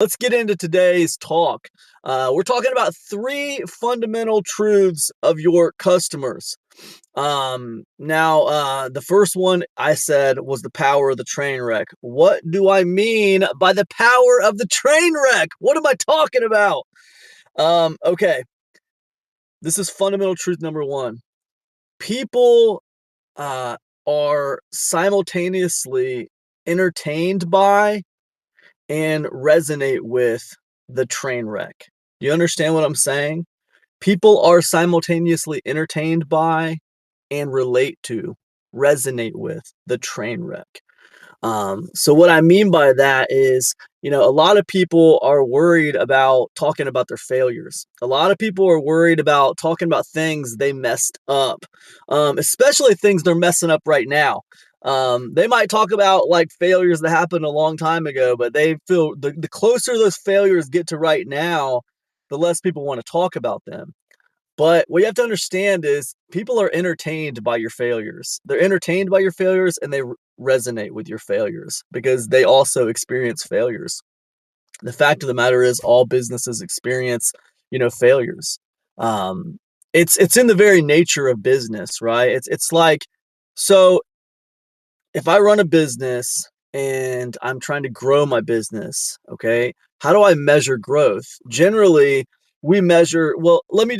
Let's get into today's talk. We're talking about three fundamental truths of your customers. The first one I said was the power of the train wreck. What do I mean by the power of the train wreck? What am I talking about? Okay, this is fundamental truth number one. People uh, are simultaneously entertained by and resonate with the train wreck. Do you understand what I'm saying? People are simultaneously entertained by and relate to, resonate with the train wreck. So what I mean by that is, a lot of people are worried about talking about their failures. A lot of people are worried about talking about things they messed up, especially things they're messing up right now. They might talk about like failures that happened a long time ago, but they feel the closer those failures get to right now, the less people want to talk about them. But what you have to understand is people are entertained by your failures. They're entertained by your failures and they resonate with your failures because they also experience failures. The fact of the matter is all businesses experience, failures. Um, it's in the very nature of business, right? It's like, so if I run a business and I'm trying to grow my business, okay, how do I measure growth? Generally, we measure, well, let me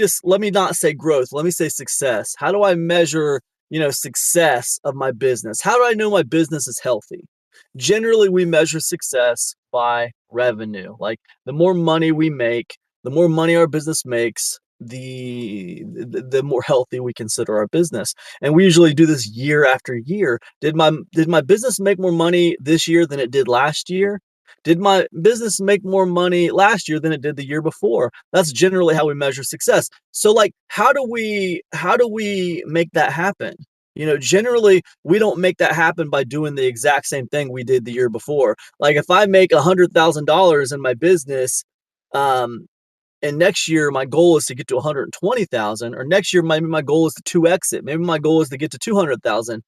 not say growth, let me say success. How do I measure, success of my business? How do I know my business is healthy? Generally, we measure success by revenue. Like the more money we make, the more money our business makes, the more healthy we consider our business. And we usually do this year after year. Did my business make more money this year than it did last year? Did my business make more money last year than it did the year before? That's generally how we measure success. So like how do we make that happen? Generally we don't make that happen by doing the exact same thing we did the year before. Like if I make $100,000 in my business, um, and next year my goal is to get to 120,000, or next year maybe my goal is to 2x it. Maybe my goal is to get to 200,000.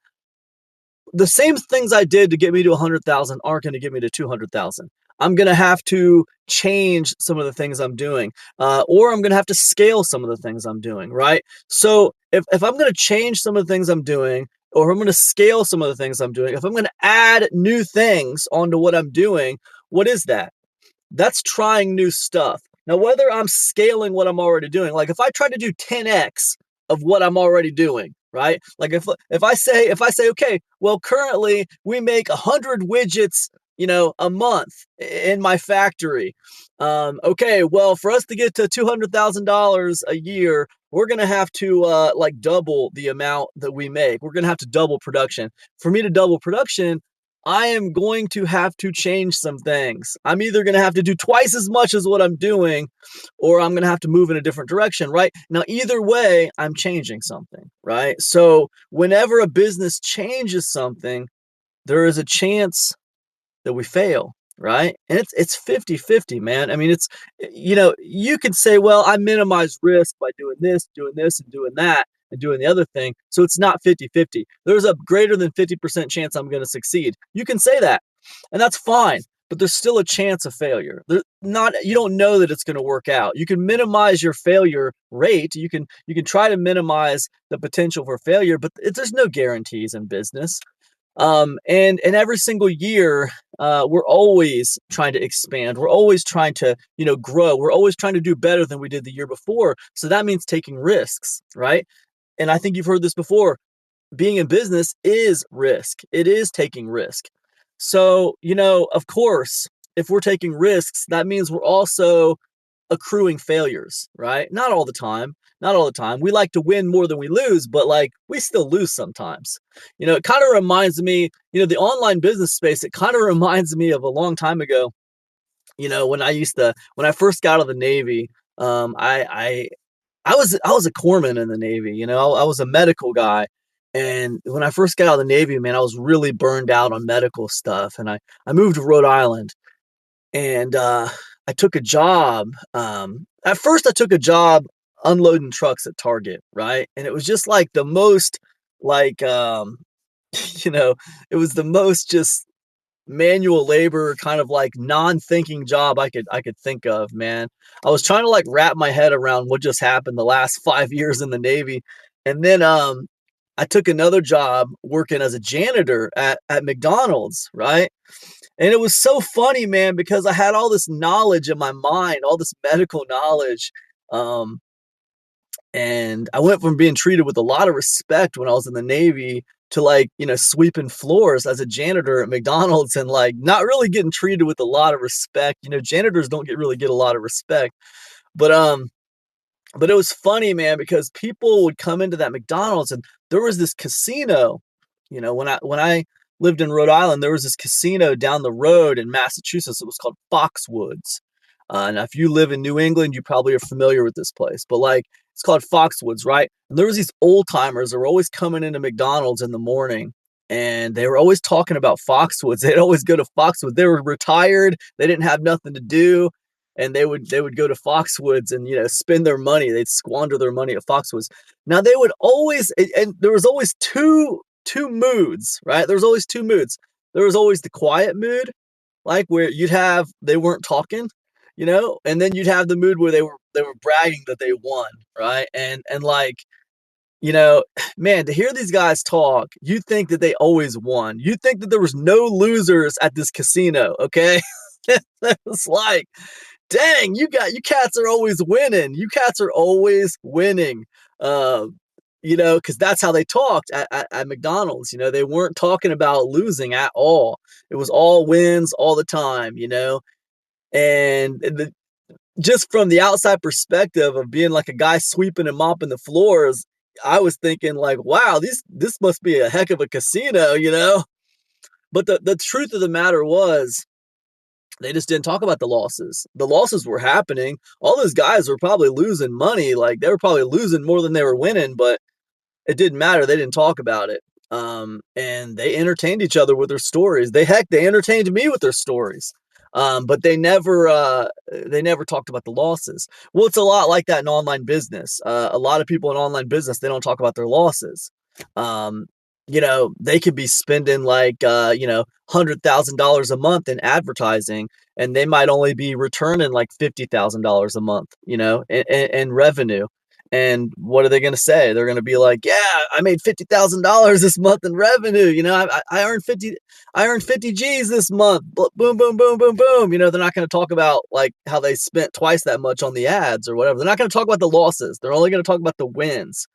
The same things I did to get me to 100,000 aren't going to get me to 200,000. I'm going to have to change some of the things I'm doing, or I'm going to have to scale some of the things I'm doing, right? So if I'm going to change some of the things I'm doing, or I'm going to scale some of the things I'm doing, if I'm going to add new things onto what I'm doing, what is that? That's trying new stuff. Now, whether I'm scaling what I'm already doing, like if I try to do 10x of what I'm already doing, right? Like if I say, okay, well, currently we make 100 widgets, a month in my factory. Okay, well, for us to get to $200,000 a year, we're gonna have to like double the amount that we make. We're gonna have to double production. For me to double production, I am going to have to change some things. I'm either going to have to do twice as much as what I'm doing, or I'm going to have to move in a different direction, right? Now, either way, I'm changing something, right? So whenever a business changes something, there is a chance that we fail, right? And it's 50-50, man. I mean, you could say, well, I minimize risk by doing this, and doing that, and doing the other thing. So it's not 50-50. There's a greater than 50% chance I'm going to succeed. You can say that, and that's fine. But there's still a chance of failure. You don't know that it's going to work out. You can minimize your failure rate. You can try to minimize the potential for failure, but there's no guarantees in business. And every single year, we're always trying to expand. We're always trying to, grow. We're always trying to do better than we did the year before. So that means taking risks, right? And I think you've heard this before. Being in business is risk. It is taking risk. So, of course, if we're taking risks, that means we're also accruing failures, right? Not all the time. Not all the time. We like to win more than we lose, but like we still lose sometimes. It kind of reminds me, the online business space, it kind of reminds me of a long time ago, when I first got out of the Navy, I was a corpsman in the Navy, I was a medical guy. And when I first got out of the Navy, man, I was really burned out on medical stuff. And I moved to Rhode Island, and I took a job. At first, I took a job unloading trucks at Target, right? And it was just like the most, like, you know, it was the most just manual labor kind of like non-thinking job I could think of, man. I was trying to like wrap my head around what just happened the last 5 years in the Navy. And then I took another job working as a janitor at McDonald's, right? And it was so funny, man, because I had all this knowledge in my mind, all this medical knowledge. Um, and I went from being treated with a lot of respect when I was in the Navy to like, sweeping floors as a janitor at McDonald's and like not really getting treated with a lot of respect. Janitors don't really get a lot of respect. But but it was funny, man, because people would come into that McDonald's and there was this casino. When I lived in Rhode Island, there was this casino down the road in Massachusetts. It was called Foxwoods. Now, if you live in New England, you probably are familiar with this place. But like, it's called Foxwoods, right? And there was these old timers that were always coming into McDonald's in the morning, and they were always talking about Foxwoods. They'd always go to Foxwoods. They were retired. They didn't have nothing to do, and they would go to Foxwoods and spend their money. They'd squander their money at Foxwoods. Now they would always, and there was always two moods, right? There was always two moods. There was always the quiet mood, like where they weren't talking, and then you'd have the mood where they were bragging that they won, right? And like, you know, man, to hear these guys talk, you think that they always won. You think that there was no losers at this casino, okay? It's like, dang, you cats are always winning. You cats are always winning. Um, because that's how they talked at McDonald's. They weren't talking about losing at all. It was all wins all the time, and just from the outside perspective of being like a guy sweeping and mopping the floors, I was thinking like, wow, this must be a heck of a casino. But the truth of the matter was, they just didn't talk about the losses. The losses were happening. All those guys were probably losing money. Like they were probably losing more than they were winning, but it didn't matter. They didn't talk about it. And they entertained each other with their stories. They entertained me with their stories. But they never talked about the losses. Well, it's a lot like that in online business. A lot of people in online business, they don't talk about their losses. Um, they could be spending like, $100,000 a month in advertising, and they might only be returning like $50,000 a month, in revenue. And what are they going to say? They're going to be like, "Yeah, I made $50,000 this month in revenue. I earned 50 G's this month. Boom, boom, boom, boom, boom." They're not going to talk about like how they spent twice that much on the ads or whatever. They're not going to talk about the losses. They're only going to talk about the wins,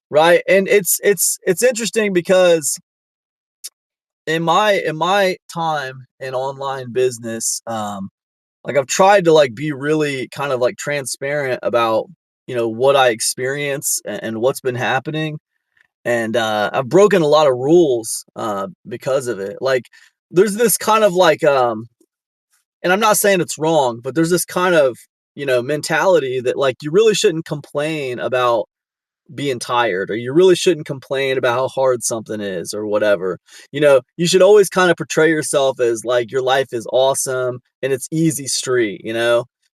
right? And it's interesting because in my time in online business, like I've tried to like be really kind of like transparent about what I experience and what's been happening, and I've broken a lot of rules because of it. Like there's this kind of like and I'm not saying it's wrong, but there's this kind of mentality that like you really shouldn't complain about being tired, or you really shouldn't complain about how hard something is or whatever. You should always kind of portray yourself as like your life is awesome and it's easy street,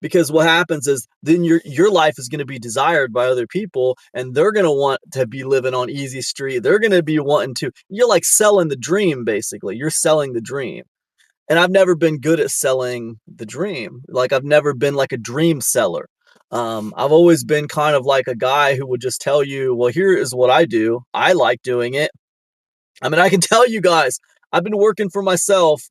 because what happens is then your life is going to be desired by other people, and they're going to want to be living on easy street. They're going to be wanting to, you're like selling the dream, basically. You're selling the dream. And I've never been good at selling the dream. Like I've never been like a dream seller. I've always been kind of like a guy who would just tell you, well, here is what I do. I like doing it. I mean, I can tell you guys, I've been working for myself,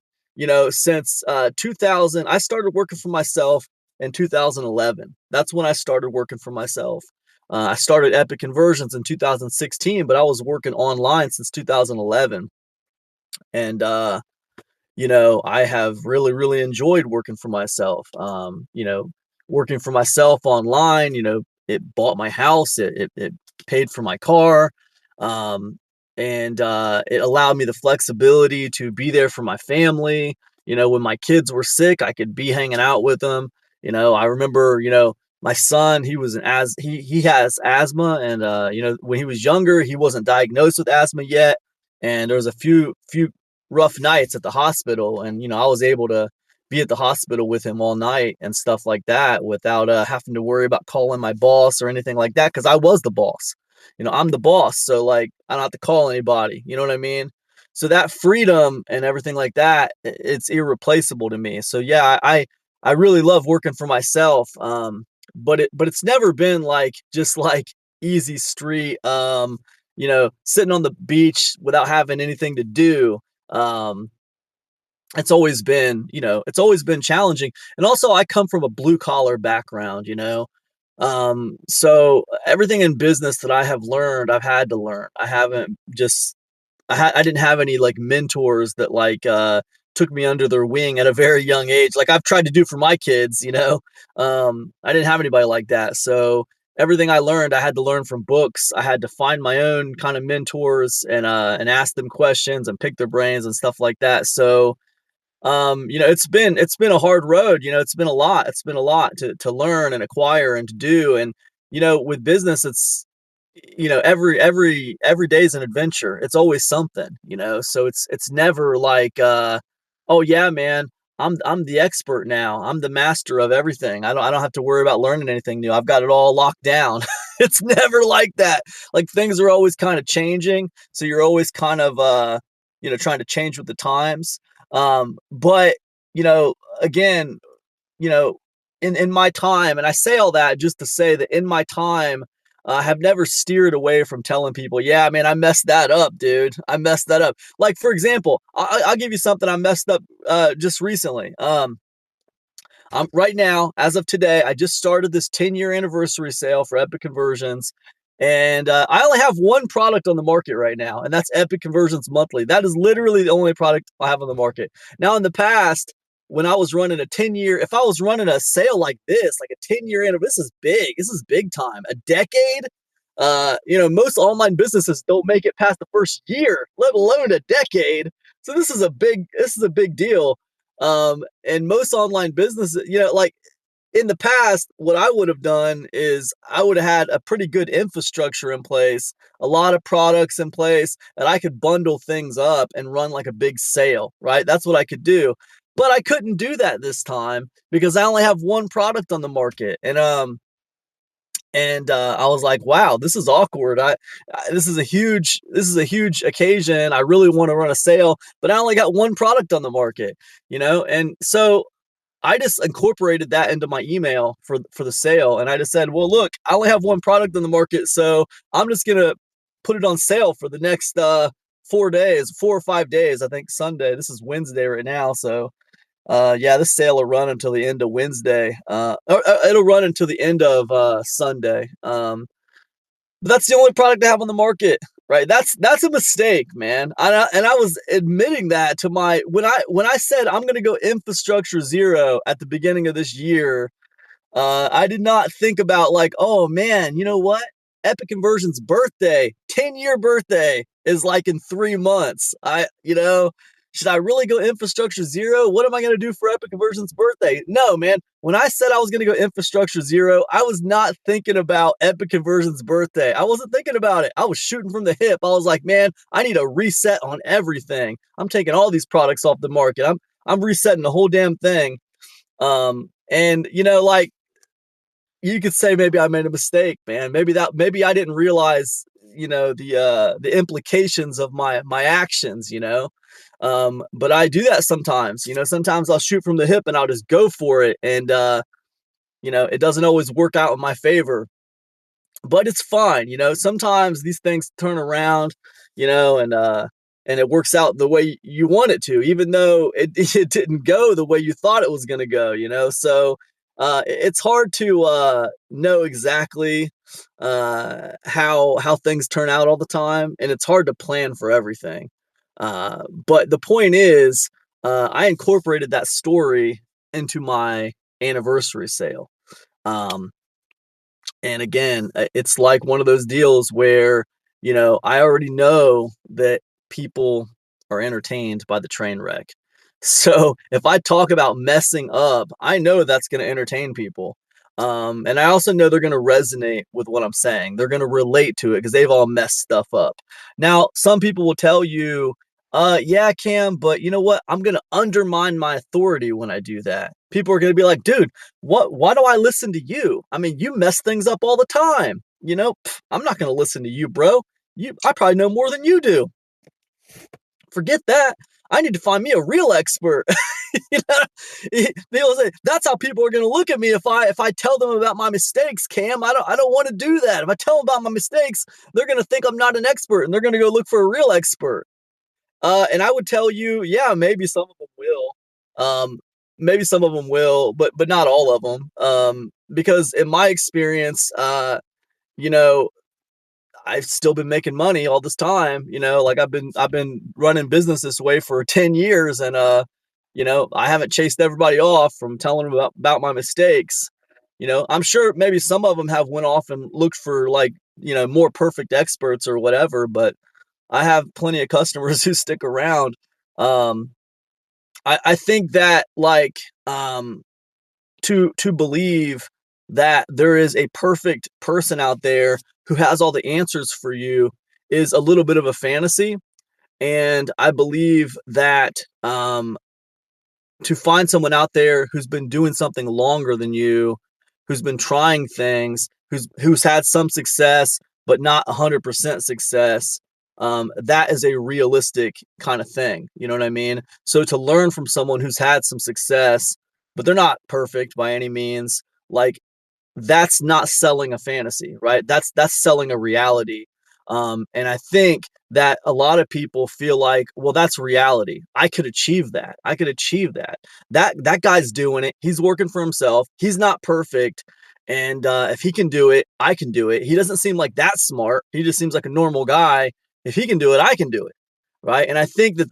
since 2000. I started working for myself in 2011. That's when I started working for myself. I started Epic Conversions in 2016, but I was working online since 2011. And, I have really, really enjoyed working for myself. Working for myself online, it bought my house, it paid for my car, and it allowed me the flexibility to be there for my family. When my kids were sick, I could be hanging out with them. I remember, my son, he has asthma, and when he was younger, he wasn't diagnosed with asthma yet, and there was a few rough nights at the hospital, and I was able to be at the hospital with him all night and stuff like that without having to worry about calling my boss or anything like that, because I was the boss. I'm the boss, so like I don't have to call anybody. You know what I mean? So that freedom and everything like that, it's irreplaceable to me. So yeah, I really love working for myself. But it's never been like just like easy street, sitting on the beach without having anything to do. Um, it's always been challenging. And also I come from a blue collar background, you know. So everything in business that I have learned, I've had to learn. I haven't just I didn't have any like mentors that took me under their wing at a very young age. Like I've tried to do for my kids, you know. I didn't have anybody like that. So everything I learned, I had to learn from books. I had to find my own kind of mentors and ask them questions and pick their brains and stuff like that. So it's been a hard road. It's been a lot. It's been a lot to learn and acquire and to do. And with business, it's every day is an adventure. It's always something. So it's never like oh yeah, man, I'm the expert now. I'm the master of everything. I don't have to worry about learning anything new. I've got it all locked down. It's never like that. Like things are always kind of changing. So you're always kind of trying to change with the times. But again, you know, in my time, and I say all that just to say that in my time, I have never steered away from telling people, yeah, man, I messed that up, dude. I messed that up. Like, for example, I'll give you something I messed up just recently. Right now, as of today, I just started this 10-year anniversary sale for Epic Conversions. And I only have one product on the market right now, and that's Epic Conversions Monthly. That is literally the only product I have on the market. Now, in the past, when I was running if I was running a sale like this, like a 10-year anniversary, this is big. This is big time. A decade. Most online businesses don't make it past the first year, let alone a decade. So this is a big deal. And most online businesses, like in the past, what I would have done is I would have had a pretty good infrastructure in place, a lot of products in place, and I could bundle things up and run like a big sale, right? That's what I could do. But I couldn't do that this time because I only have one product on the market. And I was like, wow, this is awkward. This is a huge occasion. I really want to run a sale, but I only got one product on the market, And so I just incorporated that into my email for the sale. And I just said, well, look, I only have one product on the market, so I'm just gonna put it on sale for the next 4 days, 4 or 5 days. I think Sunday. This is Wednesday right now. So yeah, this sale will run until the end of Wednesday. It'll run until the end of Sunday. But that's the only product I have on the market, right? That's a mistake, man. And I was admitting that to when I said I'm going to go infrastructure zero at the beginning of this year. I did not think about like, oh man, you know what? Epic Conversion's birthday, 10-year birthday is like in 3 months. Should I really go infrastructure zero? What am I going to do for Epic Conversion's birthday? No, man. When I said I was going to go infrastructure zero, I was not thinking about Epic Conversion's birthday. I wasn't thinking about it. I was shooting from the hip. I was like, man, I need a reset on everything. I'm taking all these products off the market. I'm resetting the whole damn thing. And like you could say maybe I made a mistake, man. Maybe I didn't realize, the implications of my actions, but I do that sometimes. Sometimes I'll shoot from the hip and I'll just go for it. And it doesn't always work out in my favor, but it's fine. Sometimes these things turn around, and it works out the way you want it to, even though it didn't go the way you thought it was going to go, So it's hard to know exactly how things turn out all the time, and it's hard to plan for everything. But the point is, I incorporated that story into my anniversary sale. And again, it's like one of those deals where, I already know that people are entertained by the train wreck. So if I talk about messing up, I know that's going to entertain people. And I also know they're going to resonate with what I'm saying. They're going to relate to it because they've all messed stuff up. Now, some people will tell you, yeah, Cam, but you know what? I'm going to undermine my authority when I do that. People are going to be like, dude, why do I listen to you? I mean, you mess things up all the time. I'm not going to listen to you, bro. I probably know more than you do. Forget that. I need to find me a real expert. You know, they'll say that's how people are going to look at me if I tell them about my mistakes. Cam, I don't want to do that. If I tell them about my mistakes, they're going to think I'm not an expert, and they're going to go look for a real expert. And I would tell you, yeah, maybe some of them will. Maybe some of them will, but not all of them. Because in my experience, you know, I've still been making money all this time. Like I've been running business this way for 10 years, and I haven't chased everybody off from telling them about my mistakes. I'm sure maybe some of them have went off and looked for, like, more perfect experts or whatever, but I have plenty of customers who stick around. Um, I think that, like, to believe that there is a perfect person out there who has all the answers for you is a little bit of a fantasy. And I believe that, to find someone out there who's been doing something longer than you, who's been trying things, who's had some success but not 100% success, that is a realistic kind of thing. You know what I mean? So to learn from someone who's had some success, but they're not perfect by any means, like, that's not selling a fantasy, right? That's selling a reality. And I think that a lot of people feel like, well, that's reality. I could achieve that. I could achieve that. That guy's doing it. He's working for himself. He's not perfect. And if he can do it, I can do it. He doesn't seem like that smart. He just seems like a normal guy. If he can do it, I can do it. Right. And I think that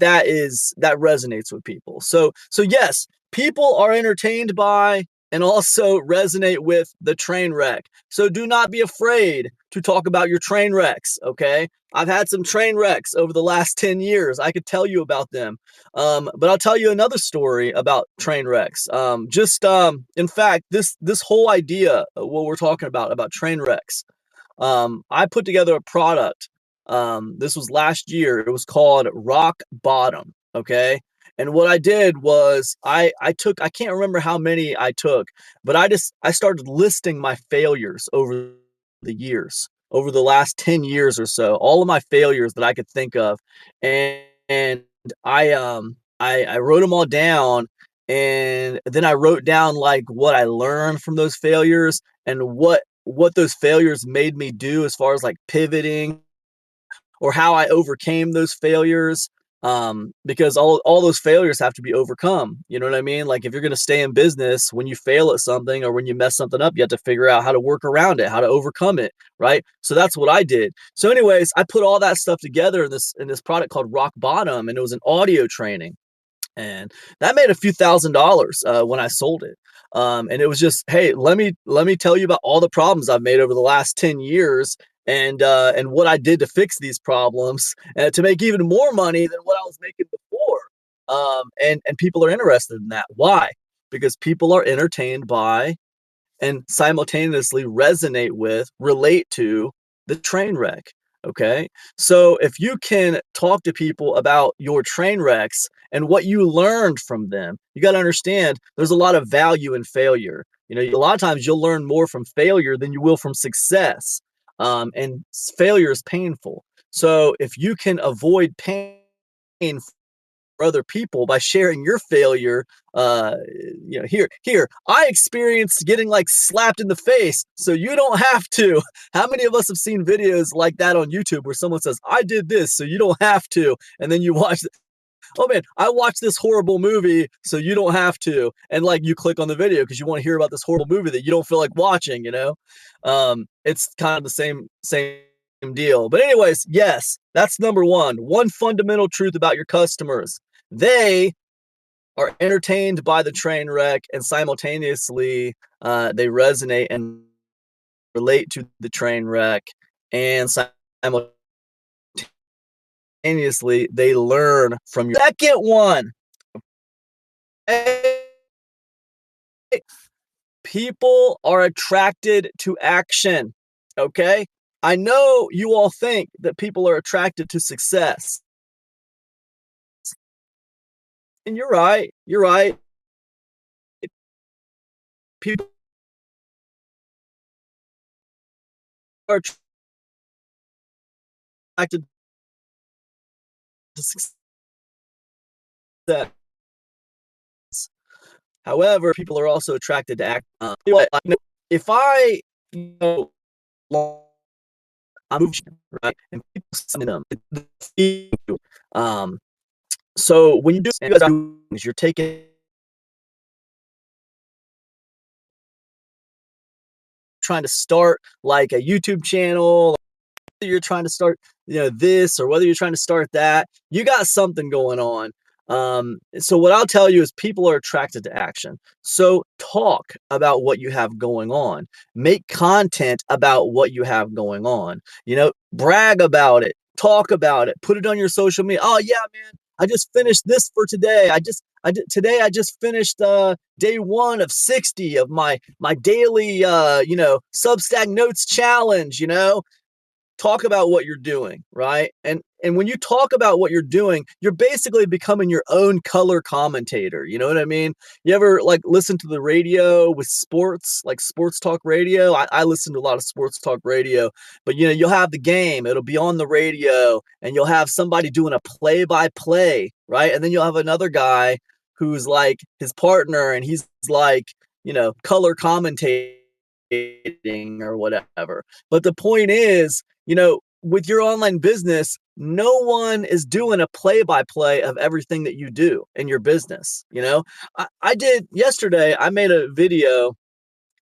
resonates with people. So yes, people are entertained by and also resonate with the train wreck. So do not be afraid to talk about your train wrecks. Okay. I've had some train wrecks over the last 10 years. I could tell you about them. But I'll tell you another story about train wrecks. In fact, this whole idea, what we're talking about train wrecks, I put together a product. This was last year. It was called Rock Bottom. Okay. And what I did was I can't remember how many I took, but I started listing my failures over the years, over the last 10 years or so, all of my failures that I could think of. And I wrote them all down, and then I wrote down, like, what I learned from those failures and what those failures made me do as far as, like, pivoting, or how I overcame those failures. Because all those failures have to be overcome. You know what I mean? Like, if you're going to stay in business, when you fail at something or when you mess something up, you have to figure out how to work around it, how to overcome it. Right. So that's what I did. So anyways, I put all that stuff together in this product called Rock Bottom, and it was an audio training. And that made a few $1,000s when I sold it. And it was just, hey, let me tell you about all the problems I've made over the last 10 years, and what I did to fix these problems, to make even more money than what I was making before. And people are interested in that. Why? Because people are entertained by and simultaneously relate to the train wreck. Okay. So if you can talk to people about your train wrecks and what you learned from them, you got to understand there's a lot of value in failure. A lot of times you'll learn more from failure than you will from success. And failure is painful. So if you can avoid pain for other people by sharing your failure, here I experienced getting, like, slapped in the face, so you don't have to. How many of us have seen videos like that on YouTube where someone says, I did this so you don't have to, and then you watch, oh man, I watched this horrible movie so you don't have to, and, like, you click on the video because you want to hear about this horrible movie that you don't feel like watching. It's kind of the same deal. But anyways, yes, that's number one fundamental truth about your customers: they are entertained by the train wreck, and simultaneously they resonate and relate to the train wreck, and simultaneously they learn from your second one. People are attracted to action. Okay. I know you all think that people are attracted to success, and you're right. You're right. People are attracted to success. that. However, people are also attracted to act. What, if I, you know, I'm right, and people send them. Um, so when you do, you guys are doing things, you're taking, trying to start like a YouTube channel, you're trying to start, this, or whether you're trying to start that, you got something going on. So what I'll tell you is people are attracted to action. So talk about what you have going on. Make content about what you have going on. Brag about it. Talk about it. Put it on your social media. Oh yeah, man, I just finished this for today. I just finished day 1 of 60 of my daily Substack notes challenge. Talk about what you're doing, right? And when you talk about what you're doing, you're basically becoming your own color commentator. You know what I mean? You ever like listen to the radio with sports, like sports talk radio? I listen to a lot of sports talk radio, but you'll have the game, it'll be on the radio, and you'll have somebody doing a play-by-play, right? And then you'll have another guy who's like his partner, and he's like, color commentating or whatever. But the point is, with your online business, no one is doing a play-by-play of everything that you do in your business. I did yesterday, I made a video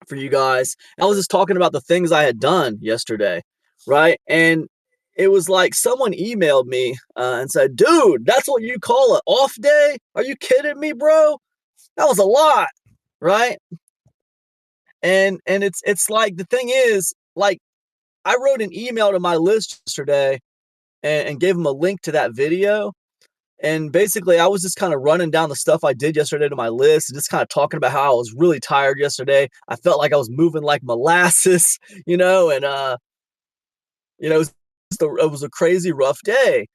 for you guys. I was just talking about the things I had done yesterday, right? And it was like someone emailed me and said, dude, that's what you call an off day? Are you kidding me, bro? That was a lot, right? And it's like, the thing is, like, I wrote an email to my list yesterday and gave them a link to that video. And basically, I was just kind of running down the stuff I did yesterday to my list and just kind of talking about how I was really tired yesterday. I felt like I was moving like molasses, and it was a crazy rough day,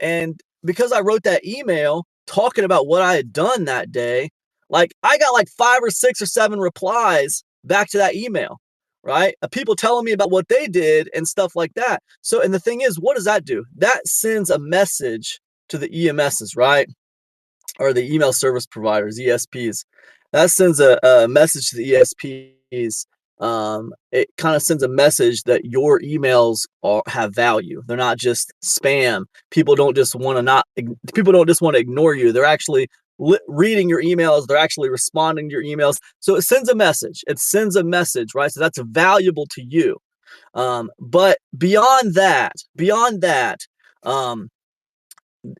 and because I wrote that email talking about what I had done that day, like I got like 5 or 6 or 7 replies back to that email, right? People telling me about what they did and stuff like that. So, and the thing is, what does that do? That sends a message to the EMSs, right? Or the email service providers, ESPs. That sends a message to the ESPs. It kind of sends a message that your emails have value. They're not just spam. People don't just want to ignore you. They're actually reading your emails. They're actually responding to your emails. So it sends a message. Right? So that's valuable to you. But beyond that,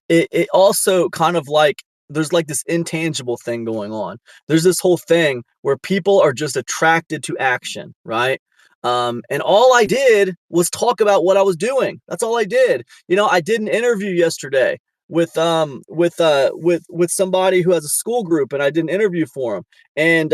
it also kind of like, there's like this intangible thing going on. There's this whole thing where people are just attracted to action, right? And all I did was talk about what I was doing. That's all I did. I did an interview yesterday with somebody who has a school group, and I did an interview for him. And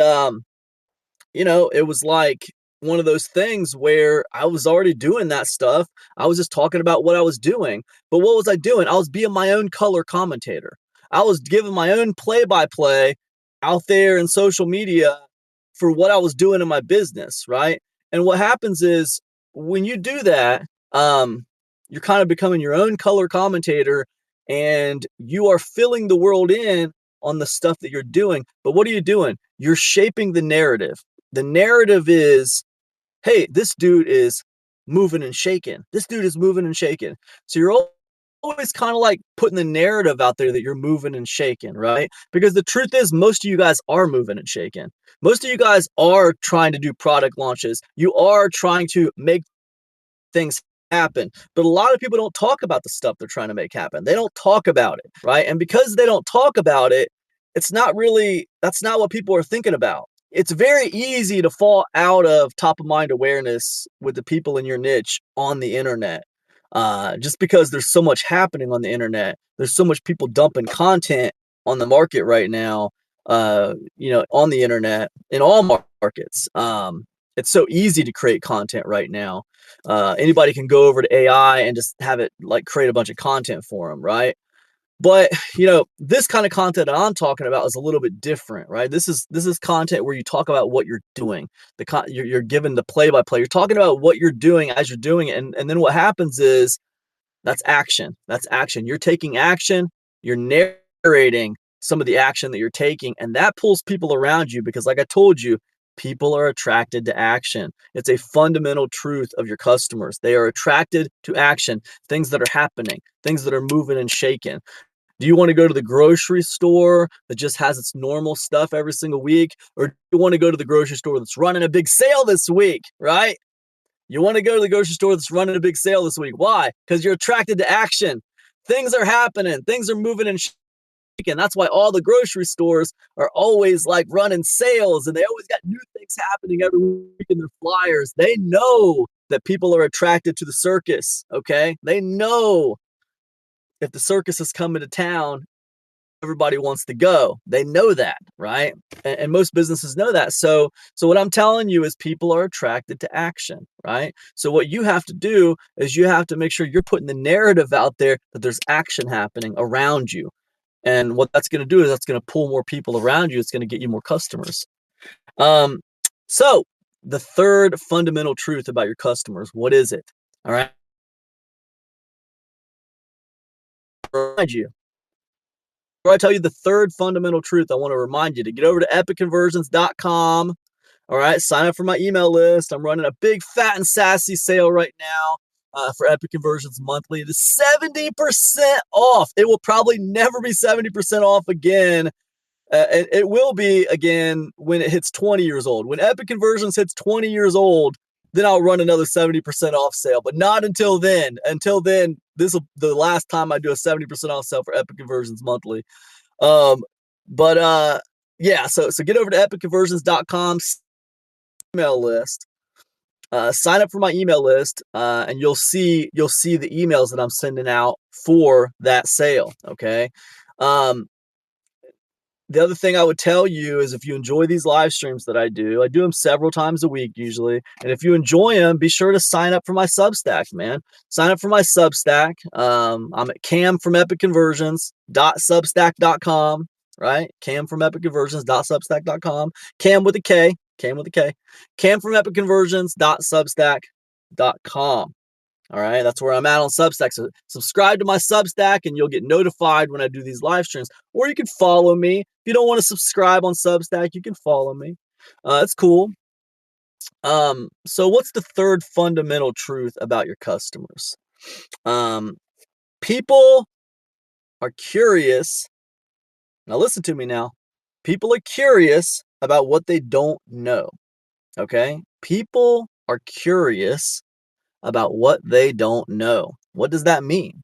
it was like one of those things where I was already doing that stuff. I was just talking about what I was doing. But what was I doing? I was being my own color commentator. I was giving my own play-by-play out there in social media for what I was doing in my business, right? And what happens is when you do that, you're kind of becoming your own color commentator, and you are filling the world in on the stuff that you're doing. But what are you doing? You're shaping the narrative. The narrative is, hey, this dude is moving and shaking. This dude is moving and shaking. So you're always kind of like putting the narrative out there that you're moving and shaking, right? Because the truth is, most of you guys are moving and shaking. Most of you guys are trying to do product launches. You are trying to make things happen. But a lot of people don't talk about the stuff they're trying to make happen. They don't talk about it, right? And because they don't talk about it, that's not what people are thinking about. It's very easy to fall out of top of mind awareness with the people in your niche on the internet. Just because there's so much happening on the internet. There's so much people dumping content on the market right now, on the internet, in all markets. It's so easy to create content right now. Anybody can go over to AI and just have it like create a bunch of content for them, right? But this kind of content that I'm talking about is a little bit different, right? This is content where you talk about what you're doing. You're given the play-by-play. You're talking about what you're doing as you're doing it, and then what happens is that's action. That's action. You're taking action. You're narrating some of the action that you're taking, and that pulls people around you because, like I told you, people are attracted to action. It's a fundamental truth of your customers. They are attracted to action, things that are happening, things that are moving and shaking. Do you want to go to the grocery store that just has its normal stuff every single week? Or do you want to go to the grocery store that's running a big sale this week, right? You want to go to the grocery store that's running a big sale this week. Why? Because you're attracted to action. Things are happening. Things are moving and shaking. That's why all the grocery stores are always like running sales, and they always got new things happening every week in their flyers. They know that people are attracted to the circus, okay? They know if the circus is coming to town, everybody wants to go. They know that, right? And most businesses know that. So what I'm telling you is people are attracted to action, right? So what you have to do is you have to make sure you're putting the narrative out there that there's action happening around you. And what that's going to do is that's going to pull more people around you. It's going to get you more customers. So the third fundamental truth about your customers, what is it? All right. Remind you. Before I tell you the third fundamental truth, I want to remind you to get over to epicconversions.com. All right, sign up for my email list. I'm running a big, fat, and sassy sale right now for Epic Conversions Monthly. It is 70% off. It will probably never be 70% off again. It will be again when it hits 20 years old. When Epic Conversions hits 20 years old, then I'll run another 70% off sale, but not until then. Until then, this will the last time I do a 70% off sale for Epic Conversions Monthly. Yeah, so get over to epicconversions.com, email list, sign up for my email list, and you'll see the emails that I'm sending out for that sale. Okay. The other thing I would tell you is if you enjoy these live streams that I do them several times a week usually. And if you enjoy them, be sure to sign up for my Substack, man. Sign up for my Substack. I'm at camfromepicconversions.substack.com, right? camfromepicconversions.substack.com. Cam with a K. camfromepicconversions.substack.com. All right, that's where I'm at on Substack. So subscribe to my Substack and you'll get notified when I do these live streams. Or you can follow me. If you don't want to subscribe on Substack, you can follow me. It's cool. So what's the third fundamental truth about your customers? People are curious. Now listen to me now. People are curious about what they don't know. Okay? People are curious about what they don't know. What does that mean?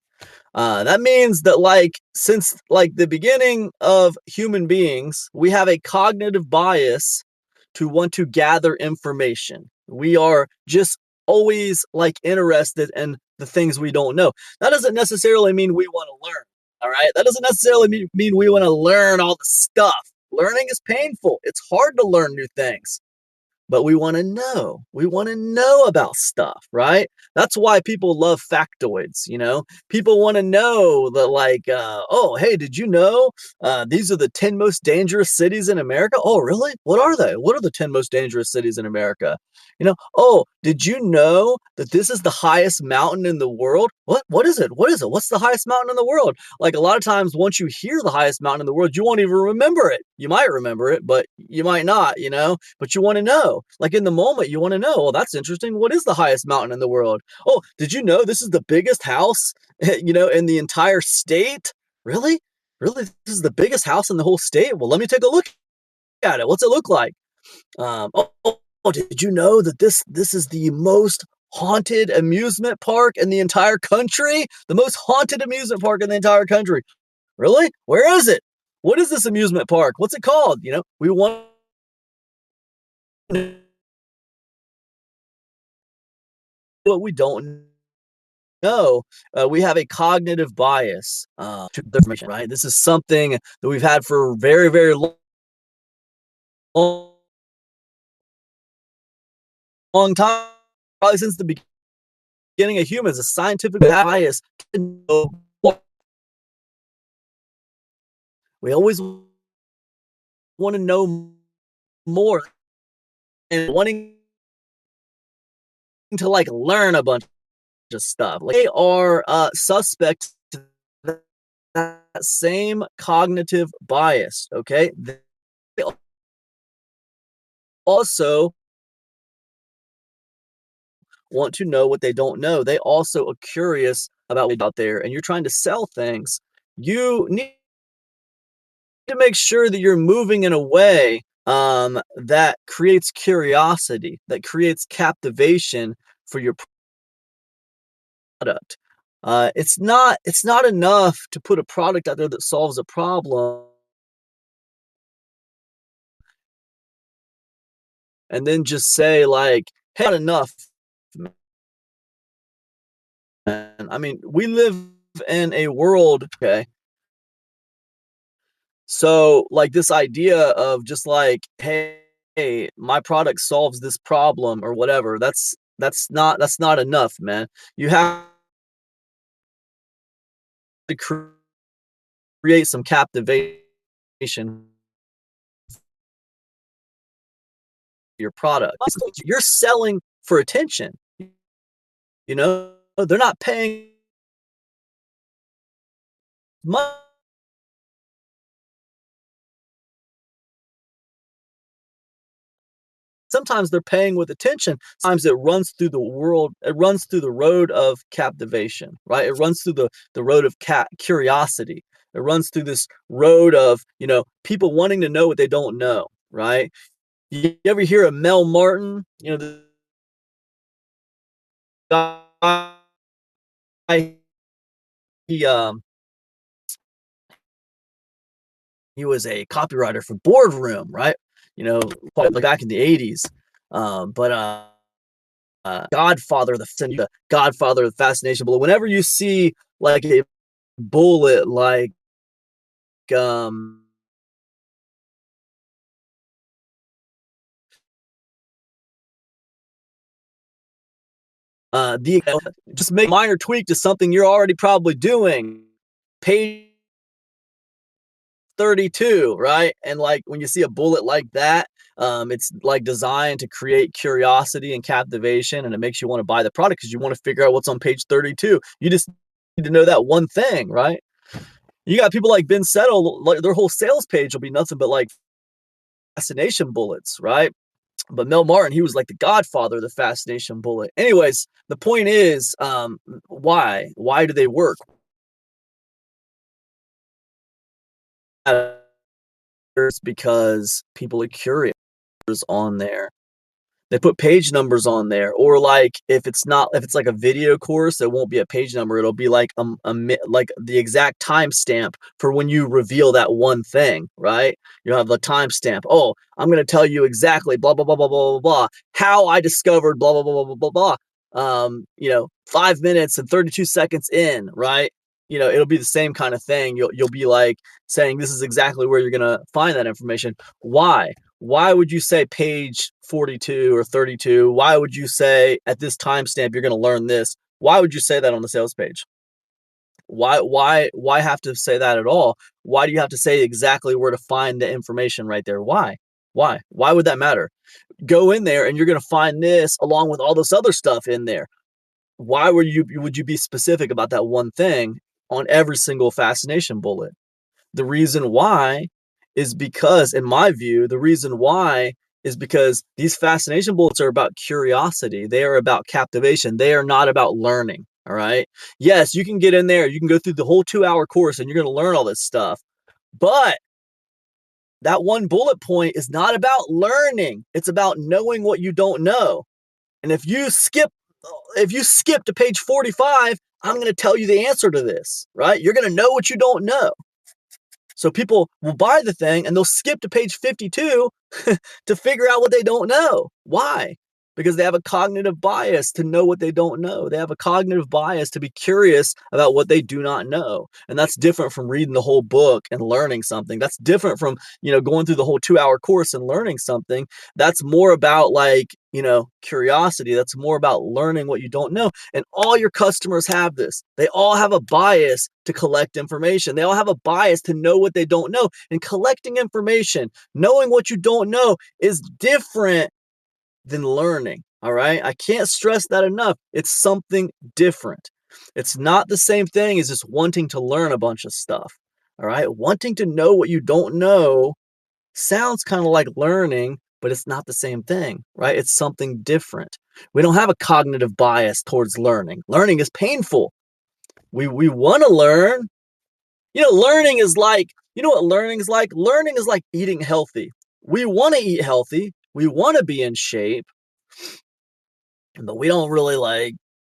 That means that since the beginning of human beings, we have a cognitive bias to want to gather information. We are just always interested in the things we don't know. That doesn't necessarily mean we want to learn. All right. That doesn't necessarily mean we want to learn all the stuff. Learning is painful. It's hard to learn new things. But we want to know. We want to know about stuff, right? That's why people love factoids, People want to know oh, hey, did you know these are the 10 most dangerous cities in America? Oh, really? What are they? What are the 10 most dangerous cities in America? Oh, did you know that this is the highest mountain in the world? What is it? What is it? What's the highest mountain in the world? A lot of times once you hear the highest mountain in the world, you won't even remember it. You might remember it, but you might not, but you want to know. In the moment, you want to know, well, that's interesting. What is the highest mountain in the world? Oh, did you know this is the biggest house, in the entire state? Really? Really? This is the biggest house in the whole state? Well, let me take a look at it. What's it look like? Did you know that this is the most haunted amusement park in the entire country? The most haunted amusement park in the entire country. Really? Where is it? What is this amusement park? What's it called? We want what we don't know. We have a cognitive bias to the information, right? This is something that we've had for a very, very long time, probably since the beginning of humans. A scientific bias to know more. We always want to know more and wanting to learn a bunch of stuff. They are suspects that same cognitive bias, okay? They also want to know what they don't know. They also are curious about what's out there, and you're trying to sell things. You need to make sure that you're moving in a way that creates curiosity, that creates captivation for your product. It's not enough to put a product out there that solves a problem and then just say like, "Hey, not enough, man." I mean, we live in a world, okay? So, like this idea of just like, "Hey, my product solves this problem," or whatever, that's not enough, man. You have to create some captivation for your product. You're selling for attention, you know? They're not paying money. Sometimes they're paying with attention. Sometimes it runs through the road of captivation, right? It runs through the road of curiosity. It runs through this road of, people wanting to know what they don't know, right? You ever hear of Mel Martin? The guy, he he was a copywriter for Boardroom, right? Probably like back in the 80s. But Godfather of the Fascination Bullet. Whenever you see like a bullet, like um, the just make a minor tweak to something you're already probably doing. Page 32, right? And like when you see a bullet like that, it's like designed to create curiosity and captivation, and it makes you want to buy the product because you want to figure out what's on page 32. You just need to know that one thing, right? You got people like Ben Settle, like their whole sales page will be nothing but like fascination bullets, right? But Mel Martin, he was like the godfather of the fascination bullet. Anyways, the point is, why? Why do they work? Because people are curious on there. They put page numbers on there, or like if it's like a video course, it won't be a page number. It'll be like like the exact timestamp for when you reveal that one thing, right? You'll have the timestamp. Oh, I'm gonna tell you exactly blah blah blah blah blah blah blah how I discovered blah blah blah blah blah blah blah. 5 minutes and 32 seconds in, right? It'll be the same kind of thing. You'll be like saying this is exactly where you're gonna find that information. Why? Why would you say page 42 or 32? Why would you say at this timestamp you're going to learn this? Why would you say that on the sales page? Why have to say that at all? Why do you have to say exactly where to find the information right there? Why would that matter? Go in there and you're going to find this along with all this other stuff in there. Why would you be specific about that one thing on every single fascination bullet? The reason why is because, in my view, the reason why is because these fascination bullets are about curiosity. They are about captivation. They are not about learning. All right. Yes, you can get in there. You can go through the whole 2-hour course and you're going to learn all this stuff. But that one bullet point is not about learning. It's about knowing what you don't know. And if you skip to page 45, I'm going to tell you the answer to this, right? You're going to know what you don't know. So people will buy the thing and they'll skip to page 52 to figure out what they don't know. Why? Because they have a cognitive bias to know what they don't know. They have a cognitive bias to be curious about what they do not know. And that's different from reading the whole book and learning something. That's different from, going through the whole 2-hour course and learning something. That's more about like, curiosity. That's more about learning what you don't know. And all your customers have this. They all have a bias to collect information. They all have a bias to know what they don't know. And collecting information, knowing what you don't know is different than learning. All right. I can't stress that enough. It's something different. It's not the same thing as just wanting to learn a bunch of stuff. All right. Wanting to know what you don't know sounds kind of like learning, but it's not the same thing, right? It's something different. We don't have a cognitive bias towards learning. Learning is painful. We want to learn. Learning is like, you know what learning is like? Learning is like eating healthy. We want to eat healthy. We want to be in shape, but we don't really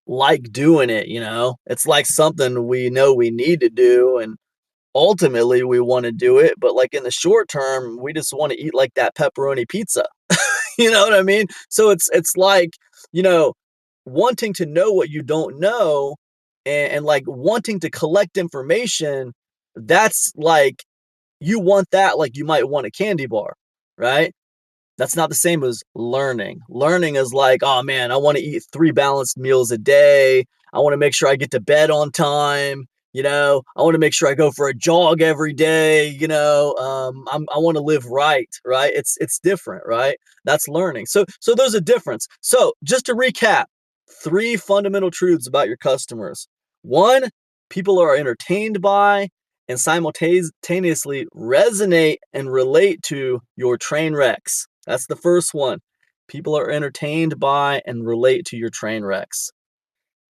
like doing it, you know? It's like something we know we need to do, and ultimately we want to do it, but like in the short term, we just want to eat like that pepperoni pizza. You know what I mean? So it's like, you know, wanting to know what you don't know, and like wanting to collect information, that's like you want that like you might want a candy bar, right? That's not the same as learning. Learning is like, oh man, I want to eat 3 balanced meals a day. I want to make sure I get to bed on time. I want to make sure I go for a jog every day. I want to live right, right? It's different, right? That's learning. So there's a difference. So just to recap, 3 fundamental truths about your customers. One, people are entertained by and simultaneously resonate and relate to your train wrecks. That's the first one. People are entertained by and relate to your train wrecks.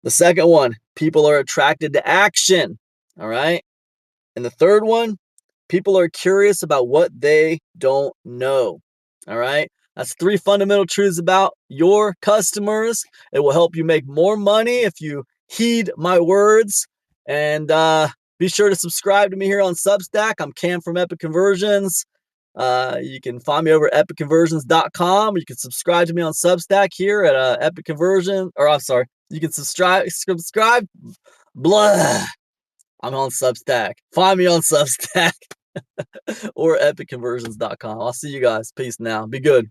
The second one, people are attracted to action. All right. And the third one, people are curious about what they don't know. All right. That's 3 fundamental truths about your customers. It will help you make more money if you heed my words. And be sure to subscribe to me here on Substack. I'm Cam from Epic Conversions. You can find me over at epicconversions.com. You can subscribe to me on Substack here at Epic Conversion. Or I'm sorry, you can subscribe. Blah. I'm on Substack. Find me on Substack or epicconversions.com. I'll see you guys. Peace now. Be good.